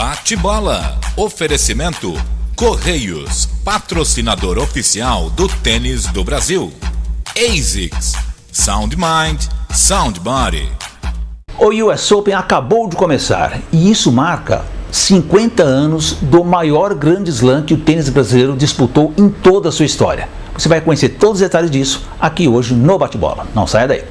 Bate-bola. Oferecimento Correios, patrocinador oficial do tênis do Brasil. ASICS, Sound Mind, Sound Body. O US Open acabou de começar e isso marca 50 anos do maior grande slam que o tênis brasileiro disputou em toda a sua história. Você vai conhecer todos os detalhes disso aqui hoje no Bate-bola. Não saia daí.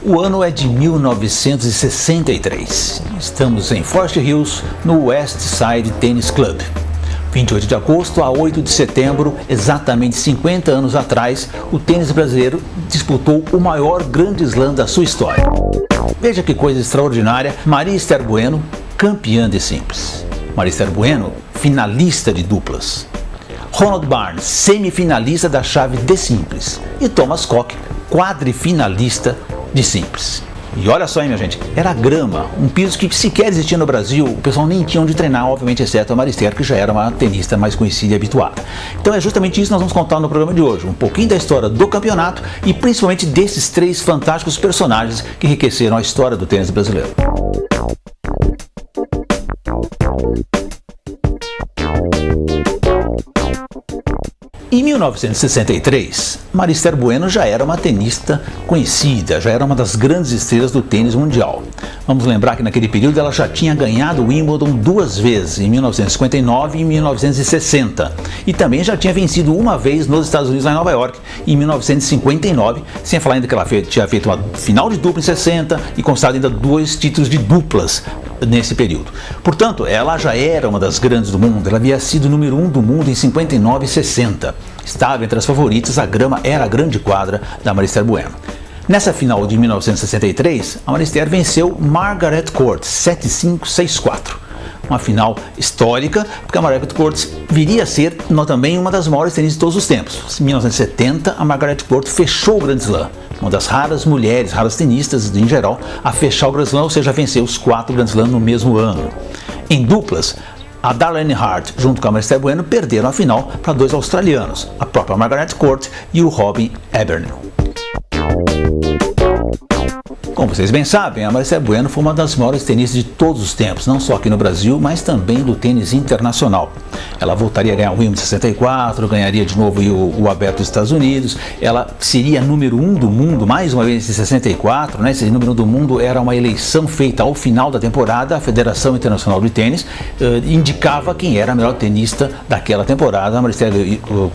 O ano é de 1963. Estamos em Forest Hills, no West Side Tennis Club. 28 de agosto a 8 de setembro, exatamente 50 anos atrás, o tênis brasileiro disputou o maior grande slam da sua história. Veja que coisa extraordinária, Maria Esther Bueno, campeã de simples. Maria Esther Bueno, finalista de duplas. Ronald Barnes, semifinalista da chave de simples. E Thomas Koch, quadrifinalista de simples. E olha só, hein, minha gente, era grama, um piso que sequer existia no Brasil, o pessoal nem tinha onde treinar, obviamente, exceto a Maria Esther, que já era uma tenista mais conhecida e habituada. Então é justamente isso que nós vamos contar no programa de hoje, um pouquinho da história do campeonato e principalmente desses três fantásticos personagens que enriqueceram a história do tênis brasileiro. Em 1963, Maria Esther Bueno já era uma tenista conhecida, já era uma das grandes estrelas do tênis mundial. Vamos lembrar que naquele período ela já tinha ganhado o Wimbledon duas vezes, em 1959 e em 1960. E também já tinha vencido uma vez nos Estados Unidos, lá em Nova York, em 1959, sem falar ainda que ela tinha feito uma final de dupla em 60 e conquistado ainda 2 títulos de duplas nesse período. Portanto, ela já era uma das grandes do mundo, ela havia sido número 1 do mundo em 59 e 60. Estava entre as favoritas, a grama era a grande quadra da Maria Esther Bueno. Nessa final de 1963, a Maria Esther venceu Margaret Court 7-5, 6-4. Uma final histórica, porque a Margaret Court viria a ser também uma das maiores tenistas de todos os tempos. Em 1970, a Margaret Court fechou o Grand Slam, uma das raras mulheres, raras tenistas em geral, a fechar o Grand Slam, ou seja, venceu os 4 Grand Slam no mesmo ano. Em duplas, a Darlene Hart, junto com a Maria Esther Bueno, perderam a final para 2 australianos, a própria Margaret Court e o Robin Eberle. Como vocês bem sabem, a Maria Esther Bueno foi uma das maiores tenistas de todos os tempos, não só aqui no Brasil, mas também do tênis internacional. Ela voltaria a ganhar o Wimbledon 64, ganharia de novo o Aberto dos Estados Unidos, ela seria número 1 do mundo, mais uma vez em 64, né? Esse número 1 do mundo era uma eleição feita ao final da temporada, a Federação Internacional de Tênis indicava quem era a melhor tenista daquela temporada. A Maria Esther,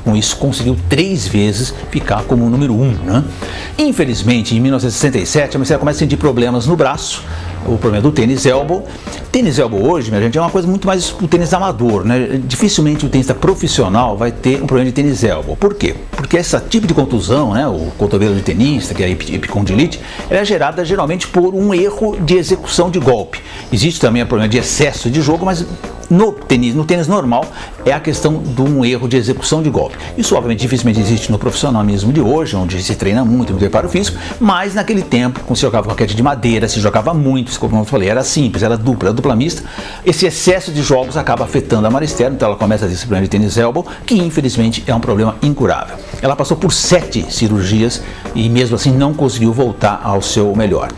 com isso, conseguiu 3 vezes ficar como o número 1, né? Infelizmente, em 1967, a Maria Esther começa a sentir problemas no braço, o problema do tênis elbow. Tênis elbow hoje, minha gente, é uma coisa muito mais do tênis amador, né? Dificilmente o tenista profissional vai ter um problema de tênis elbow. Por quê? Porque esse tipo de contusão, né, o cotovelo de tenista, que é a epicondilite, ela é gerada geralmente por um erro de execução de golpe. Existe também o problema de excesso de jogo, mas no tênis normal é a questão de um erro de execução de golpe. Isso obviamente dificilmente existe no profissionalismo de hoje, onde se treina muito, muito preparo físico, mas naquele tempo, quando se jogava raquete de madeira, se jogava muito, como eu falei, era simples, era dupla mista. Esse excesso de jogos acaba afetando a Maria Esther, então ela começa a ter esse problema de tênis elbow, que infelizmente é um problema incurável. Ela passou por 7 cirurgias e mesmo assim não conseguiu voltar ao seu melhor.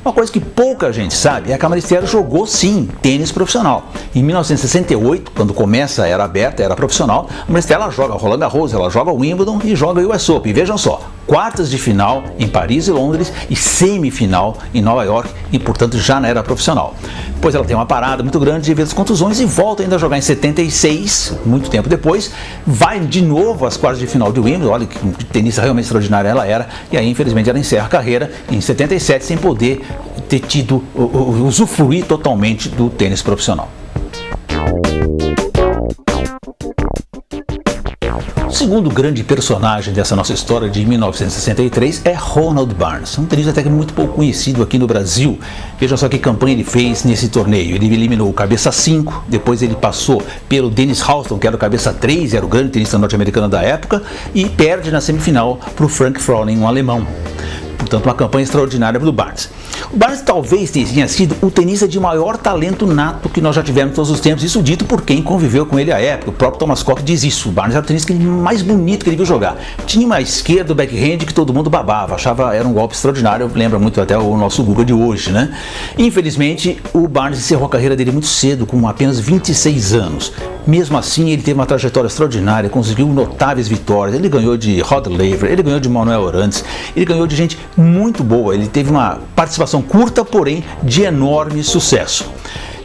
Uma coisa que pouca gente sabe é que a Maria Esther jogou sim tênis profissional. Em 1968, quando começa a era aberta, a era profissional, a Maria Esther ela joga Roland Garros, ela joga Wimbledon e joga o US Open. E vejam só, quartas de final em Paris e Londres e semifinal em Nova York e, portanto, já na era profissional. Depois ela tem uma parada muito grande devido às contusões e volta ainda a jogar em 76, muito tempo depois, vai de novo às quartas de final de Wimbledon, olha que tenista realmente extraordinária ela era, e aí infelizmente ela encerra a carreira em 77 sem poder ter tido, usufruir totalmente do tênis profissional. O segundo grande personagem dessa nossa história de 1963 é Ronald Barnes, um tenista até que muito pouco conhecido aqui no Brasil. Veja só que campanha ele fez nesse torneio. Ele eliminou o cabeça 5, depois ele passou pelo Dennis Houston, que era o cabeça 3, era o grande tenista norte-americano da época, e perde na semifinal para o Frank Froning, um alemão. Portanto, uma campanha extraordinária do Barnes. O Barnes talvez tenha sido o tenista de maior talento nato que nós já tivemos em todos os tempos, isso dito por quem conviveu com ele à época. O próprio Thomas Koch diz isso. O Barnes era o tenista mais bonito que ele viu jogar. Tinha uma esquerda, o backhand, que todo mundo babava, achava era um golpe extraordinário, lembra muito até o nosso Guga de hoje, né? Infelizmente, o Barnes encerrou a carreira dele muito cedo, com apenas 26 anos. Mesmo assim, ele teve uma trajetória extraordinária, conseguiu notáveis vitórias. Ele ganhou de Rod Laver, ele ganhou de Manuel Orantes, ele ganhou de gente muito boa. Ele teve uma participação curta, porém de enorme sucesso.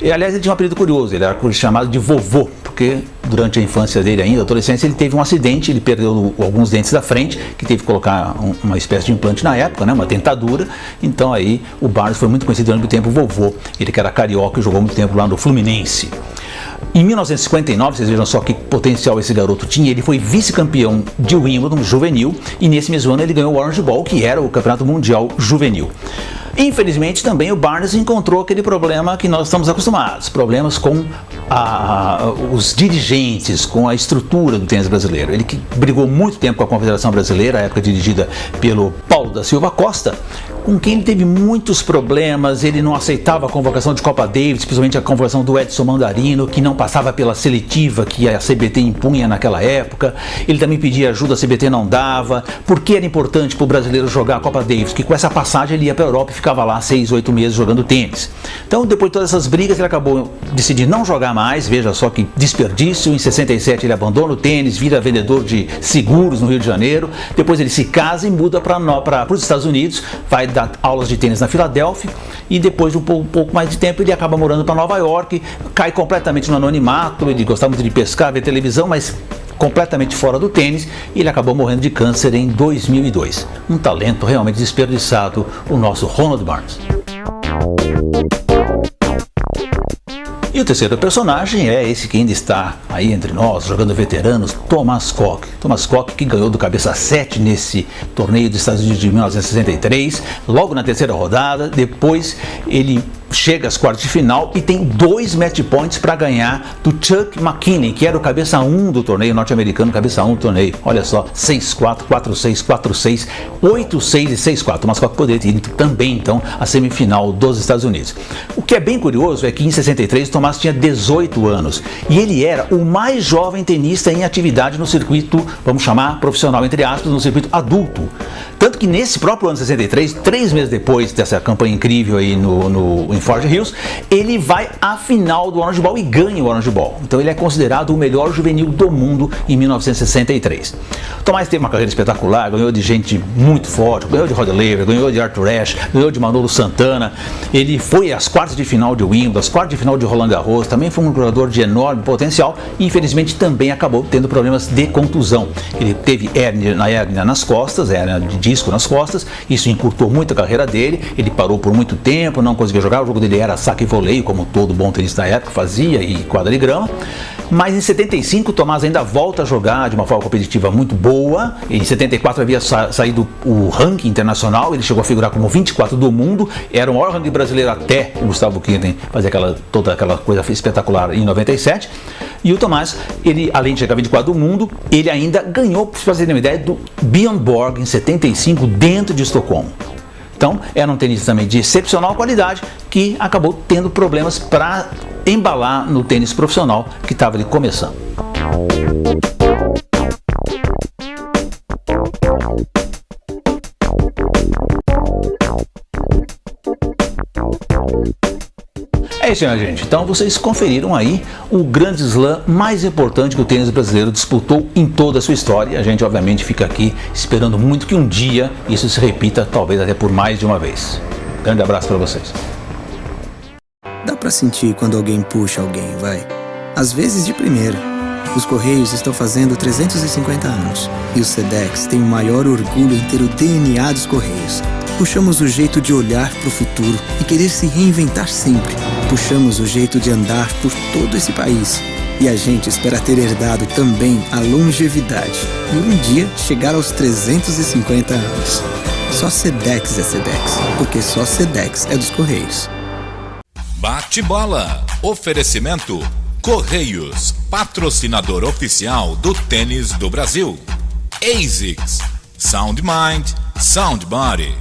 E, aliás, ele tinha um apelido curioso, ele era chamado de vovô, porque durante a infância dele ainda, a adolescência, ele teve um acidente, ele perdeu alguns dentes da frente, que teve que colocar uma espécie de implante na época, né, uma dentadura. Então aí o Barnes foi muito conhecido durante o tempo vovô, ele que era carioca e jogou muito tempo lá no Fluminense. Em 1959, vocês vejam só que potencial esse garoto tinha, ele foi vice-campeão de Wimbledon juvenil e nesse mesmo ano ele ganhou o Orange Bowl, que era o campeonato mundial juvenil. Infelizmente também o Barnes encontrou aquele problema que nós estamos acostumados, problemas com os dirigentes, com a estrutura do tênis brasileiro. Ele que brigou muito tempo com a Confederação Brasileira, à época dirigida pelo Paulo da Silva Costa, com quem ele teve muitos problemas. Ele não aceitava a convocação de Copa Davis, principalmente a convocação do Edson Mandarino, que não passava pela seletiva que a CBT impunha naquela época. Ele também pedia ajuda, a CBT não dava. Por que era importante para o brasileiro jogar a Copa Davis? Porque com essa passagem ele ia para a Europa e ficava lá 6, 8 meses jogando tênis. Então, depois de todas essas brigas, ele acabou decidindo não jogar mais. Veja só que desperdício. Em 67 ele abandona o tênis, vira vendedor de seguros no Rio de Janeiro. Depois ele se casa e muda para os Estados Unidos, vai dar aulas de tênis na Filadélfia e depois de um pouco mais de tempo ele acaba morando para Nova York, cai completamente no anonimato. Ele gostava muito de pescar, ver televisão, mas completamente fora do tênis, e ele acabou morrendo de câncer em 2002. Um talento realmente desperdiçado, o nosso Ronald Barnes. E o terceiro personagem é esse que ainda está aí entre nós, jogando veteranos, Thomas Koch. Thomas Koch, que ganhou do cabeça 7 nesse torneio dos Estados Unidos de 1963, logo na terceira rodada. Depois ele chega às quartas de final e tem 2 match points para ganhar do Chuck McKinney, que era o cabeça 1 do torneio norte-americano, cabeça 1 do torneio. Olha só, 6-4, 4-6, 4-6, 8-6 e 6-4. Mas Koch poderia ter ido também, então, a semifinal dos Estados Unidos. O que é bem curioso é que em 63 o Thomas tinha 18 anos e ele era o mais jovem tenista em atividade no circuito, vamos chamar profissional entre aspas, no circuito adulto. Tanto que nesse próprio ano de 63, 3 meses depois dessa campanha incrível aí em Forge Hills, ele vai à final do Orange Bowl e ganha o Orange Bowl. Então ele é considerado o melhor juvenil do mundo em 1963. O Thomas teve uma carreira espetacular, ganhou de gente muito forte, ganhou de Rod Laver, ganhou de Arthur Ashe, ganhou de Manolo Santana. Ele foi às quartas de final de Wimbledon, às quartas de final de Roland Garros, também foi um jogador de enorme potencial e infelizmente também acabou tendo problemas de contusão. Ele teve hérnia nas costas, hérnia de disco nas costas, isso encurtou muito a carreira dele, ele parou por muito tempo, não conseguia jogar, o jogo dele era saque e voleio, como todo bom tenista da época fazia, e quadra de grama. Mas em 75 o Thomas ainda volta a jogar de uma forma competitiva muito boa. Em 74 havia saído o ranking internacional, ele chegou a figurar como 24 do mundo, era o maior ranking brasileiro até o Gustavo Kirten fazer toda aquela coisa espetacular em 97. E o Thomas, ele além de chegar a 24 do mundo, ele ainda ganhou, para vocês terem uma ideia, do Bjorn Borg em 75 dentro de Estocolmo. Então, era um tenista também de excepcional qualidade que acabou tendo problemas para embalar no tênis profissional que estava ali começando. É isso, minha gente. Então vocês conferiram aí o grande slam mais importante que o tênis brasileiro disputou em toda a sua história. A gente obviamente fica aqui esperando muito que um dia isso se repita, talvez até por mais de uma vez. Grande abraço para vocês. Dá pra sentir quando alguém puxa alguém, vai. Às vezes de primeira. Os Correios estão fazendo 350 anos e o SEDEX tem o maior orgulho em ter o DNA dos Correios. Puxamos o jeito de olhar pro futuro e querer se reinventar sempre. Puxamos o jeito de andar por todo esse país. E a gente espera ter herdado também a longevidade e um dia chegar aos 350 anos. Só SEDEX é SEDEX, porque só SEDEX é dos Correios. Bate-bola. Oferecimento Correios, patrocinador oficial do tênis do Brasil. ASICS, Sound Mind, Sound Body.